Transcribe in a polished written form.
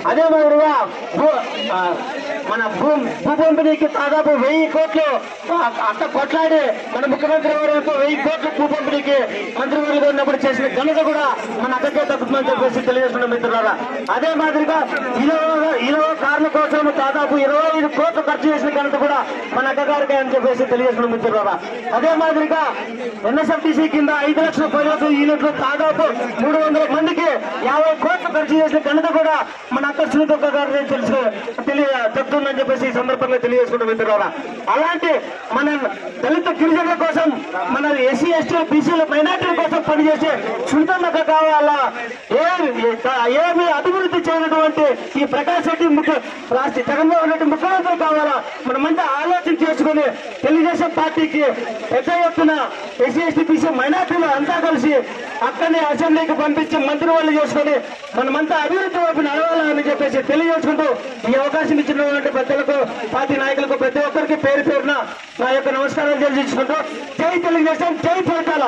అదే మాదిరిగా మన భూ పంపిణీకి దాదాపు 1000 కోట్లు అంత కొట్లాడి మన ముఖ్యమంత్రి వరకు 1000 కోట్లు భూ పంపిణీకి మంత్రివర్గంలో ఉన్నప్పుడు చేసిన ఘనత కూడా మన అక్కడికే తగ్గుతుందని చెప్పేసి తెలియజేస్తున్న మిత్రులారా. అదే మాదిరిగా ఇరవై కార్ల కోసం దాదాపు 25 కోట్లు ఖర్చు చేసిన ఘనత కూడా మన అక్కగారికి అని చెప్పేసి తెలియజేస్తున్న మిత్రులారా. అదే మాదిరిగా ఎన్ఎస్ఎఫ్టీసీ కింద 5 లక్షల ప్రజలకు యూనిట్లు దాదాపు 300 మందికి 50 కోట్లు ఖర్చు చేసిన ఘనత కూడా మన అక్క సునీత గారి చెప్తుందని చెప్పేసి ఈ సందర్భంగా తెలియజేసుకుంటాం మిత్రులారా. అలాంటి మన దళిత గిరిజనుల కోసం, మన ఎస్సీ ఎస్టీ బీసీల మైనార్టీల కోసం పనిచేసే సునీతక్క కావాలా, ఏమి అభివృద్ధి చేయనటువంటి ఈ ప్రకాష్ రెడ్డి రాష్ట్ర జగన్మోహన్ రెడ్డి ముఖ్యమంత్రి కావాలా, మనమంతా ఆలోచన చేసుకుని తెలుగుదేశం పార్టీకి పెద్ద ఎత్తున ఎస్సీ ఎస్టీ బీసీ మైనార్టీలు అంతా కలిసి అక్కడిని అసెంబ్లీకి పంపించి మంత్రి వాళ్ళు చేసుకుని మనమంతా అభివృద్ధి వైపు నడవాలని చెప్పేసి తెలియజేసుకుంటూ ఈ అవకాశం ఇచ్చినటువంటి పెద్దలకు, పార్టీ నాయకులకు ప్రతి ఒక్కరికి పేరు పేరున నా యొక్క నమస్కారాలు తెలియజేసుకుంటూ జై తెలుగుదేశం, జై పేటాల.